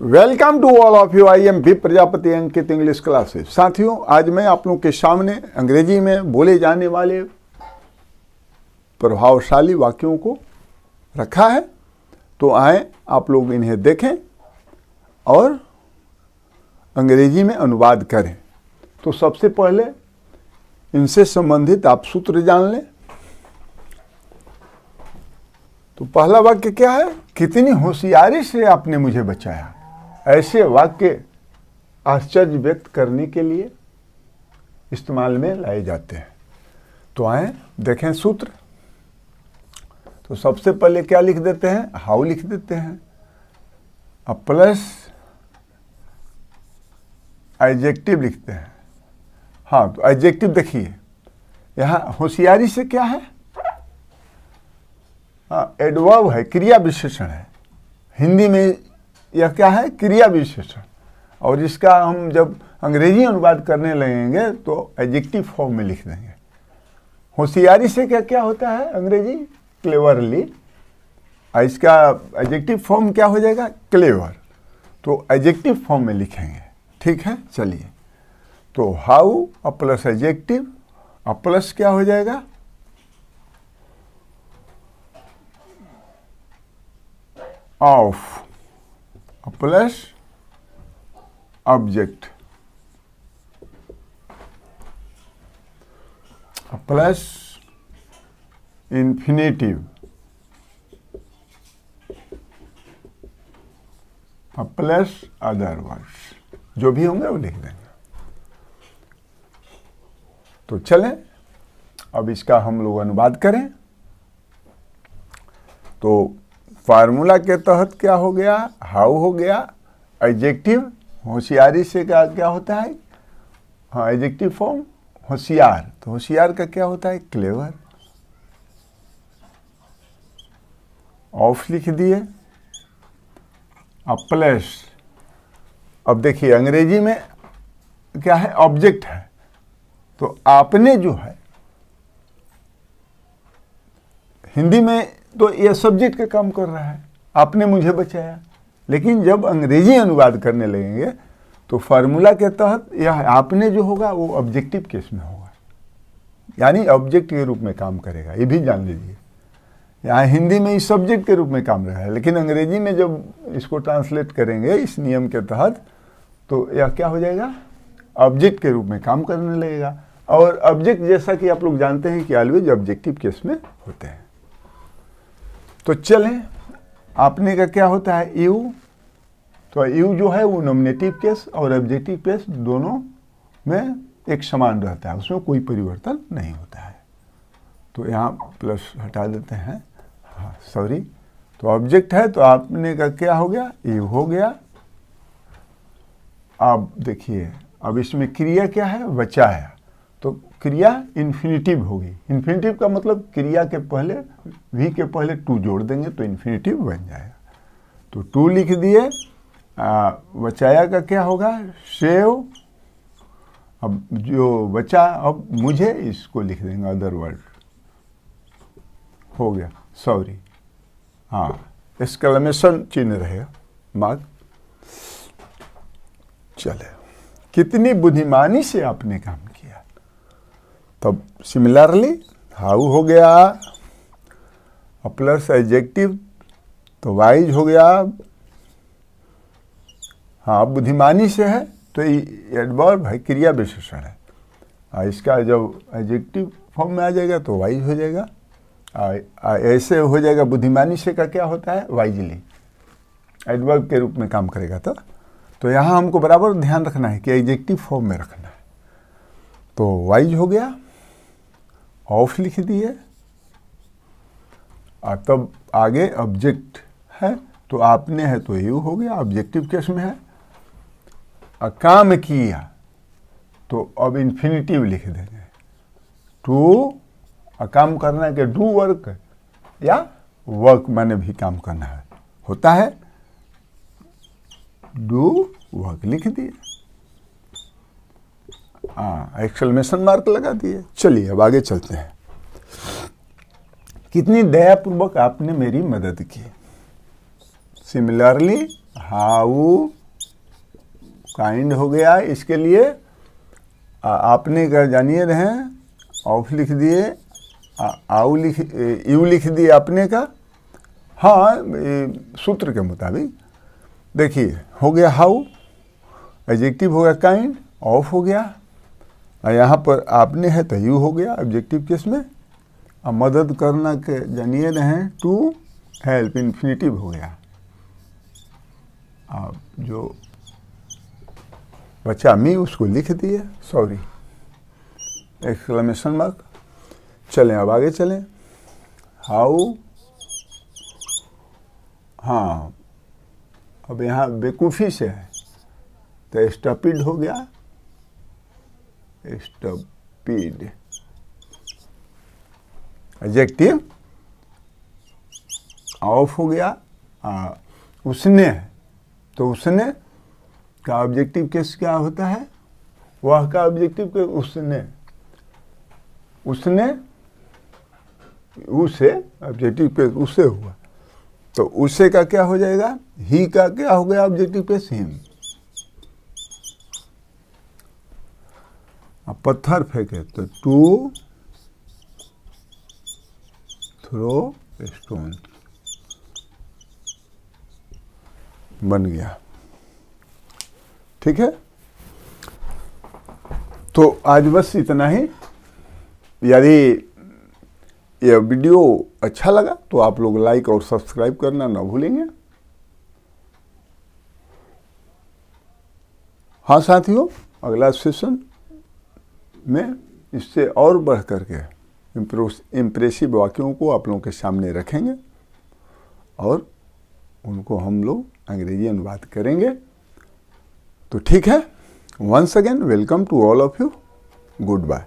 Welcome to all of you. I am भी प्रजापति अंकित English classes. साथियों, आज मैं आप लोगों के सामने अंग्रेजी में बोले जाने वाले प्रभावशाली वाक्यों को रखा है, तो आए आप लोग इन्हें देखें और अंग्रेजी में अनुवाद करें। तो सबसे पहले इनसे संबंधित आप सूत्र जान लें। तो पहला वाक्य क्या है? कितनी होशियारी से आपने मुझे बचाया। ऐसे वाक्य आश्चर्य व्यक्त करने के लिए इस्तेमाल में लाए जाते हैं। तो आए देखें सूत्र। तो सबसे पहले क्या लिख देते हैं? हाउ लिख देते हैं। अब प्लस एडजेक्टिव लिखते हैं। हाँ, तो एडजेक्टिव देखिए, यहाँ होशियारी से क्या है? हाँ, एडवर्ब है, क्रिया विशेषण है। हिंदी में यह क्या है? क्रिया विशेषण। और इसका हम जब अंग्रेजी अनुवाद करने लगेंगे तो एडजेक्टिव फॉर्म में लिख देंगे। होशियारी से क्या क्या होता है अंग्रेजी? क्लेवरली। इसका एडजेक्टिव फॉर्म क्या हो जाएगा? क्लेवर। तो एडजेक्टिव फॉर्म में लिखेंगे। ठीक है, चलिए। तो हाउ प्लस एडजेक्टिव, प्लस क्या हो जाएगा? Of plus object plus infinitive plus other words, जो भी होंगे वो लिख देंगे। तो चलें अब इसका हम लोग अनुवाद करें। तो फार्मूला के तहत क्या हो गया? हाउ हो गया। एडजेक्टिव होशियारी से क्या क्या होता है? हाँ, एडजेक्टिव फॉर्म होशियार। तो होशियार का क्या होता है? क्लेवर। ऑफ लिख दिए। अब प्लस, अब देखिए अंग्रेजी में क्या है? ऑब्जेक्ट है। तो आपने जो है, हिंदी में तो यह सब्जेक्ट का काम कर रहा है, आपने मुझे बचाया। लेकिन जब अंग्रेजी अनुवाद करने लगेंगे तो फार्मूला के तहत यह आपने जो होगा वो ऑब्जेक्टिव केस में होगा, यानी ऑब्जेक्ट के रूप में काम करेगा। ये भी जान लीजिए, यहाँ हिंदी में इस सब्जेक्ट के रूप में काम रहा है, लेकिन अंग्रेजी में जब इसको ट्रांसलेट करेंगे इस नियम के तहत तो यह क्या हो जाएगा? ऑब्जेक्ट के रूप में काम करने लगेगा। और ऑब्जेक्ट जैसा कि आप लोग जानते हैं कि ऑलवेज ऑब्जेक्टिव केस में होते हैं। तो चलें, आपने का क्या होता है? यू। तो यू जो है वो नॉमिनेटिव केस और ऑब्जेक्टिव केस दोनों में एक समान रहता है, उसमें कोई परिवर्तन नहीं होता है। तो यहाँ प्लस हटा देते हैं। हाँ, सॉरी। तो ऑब्जेक्ट है तो आपने का क्या हो गया? यू हो गया। अब देखिए, अब इसमें क्रिया क्या है? बचाया। तो क्रिया इन्फिनिटिव होगी। इन्फिनिटिव का मतलब क्रिया के पहले, वी के पहले टू जोड़ देंगे तो इन्फिनिटिव बन जाएगा। तो टू लिख दिए। बचाया का क्या होगा? सेव। अब जो बचा, अब मुझे इसको लिख देंगे अदर वर्ड। हो गया, सॉरी। हाँ, एक्सक्लेमेशन चिन्ह रहेगा, मार्क। चले, कितनी बुद्धिमानी से आपने काम किया। तब सिमिलरली हाउ हो गया, प्लस एडजेक्टिव तो वाइज हो गया। हाँ, बुद्धिमानी से है तो एडवर्ब है, क्रिया विशेषण है। इसका जब एडजेक्टिव फॉर्म में आ जाएगा तो वाइज हो जाएगा। ऐसे हो जाएगा बुद्धिमानी से का क्या होता है? वाइजली, एडवर्ब के रूप में काम करेगा। तो यहाँ हमको बराबर ध्यान रखना है कि एडजेक्टिव फॉर्म में रखना है। तो वाइज हो गया। ऑफ लिख दिए। तब आगे ऑब्जेक्ट है तो आपने है तो यू हो गया, ऑब्जेक्टिव केस में है। काम किया तो अब इन्फिनिटिव लिख देंगे। टू, काम करना के डू वर्क, या वर्क माने भी काम करना है, होता है डू वर्क, लिख दिए। एक्सक्लेमेशन मार्क लगा दिए। चलिए अब आगे चलते हैं। कितनी दयापूर्वक आपने मेरी मदद की। सिमिलरली हाउ काइंड हो गया। इसके लिए आपने का जानिए रहें, ऑफ लिख दिए, यू लिख दिए आपने का। हाँ, सूत्र के मुताबिक देखिए हो गया हाउ, एडजेक्टिव हो गया काइंड, ऑफ हो गया, और यहाँ पर आपने है तो यू हो गया ऑब्जेक्टिव केस में। अब मदद करना के जानिए रहें, टू हेल्प इन्फिनिटिव हो गया। अब जो बच्चा मी उसको लिख दिए, सॉरी एक्सक्लेमेशन मार्क। चलें अब आगे चलें। हाउ, हाँ अब यहाँ बेवकूफ़ी से है तो स्टूपिड हो गया, स्टूपिड एडजेक्टिव, ऑफ हो गया। उसने है तो उसने का ऑब्जेक्टिव केस क्या होता है, वह का ऑब्जेक्टिव के उसने, उसे ऑब्जेक्टिव केस उसे हुआ तो उसे का क्या हो जाएगा, ही का क्या हो गया ऑब्जेक्टिव केस हिम। अब पत्थर फेंके तो टू थ्रो स्टोन बन गया। ठीक है, तो आज बस इतना ही। यदि यह वीडियो अच्छा लगा तो आप लोग लाइक और सब्सक्राइब करना ना भूलेंगे। हाँ साथियों, अगला सेशन में इससे और बढ़ करके इम्प्रेसिव वाक्यों को आप लोगों के सामने रखेंगे और उनको हम लोग अंग्रेजी अनुवाद करेंगे। तो ठीक है, once again welcome to all of you, good bye.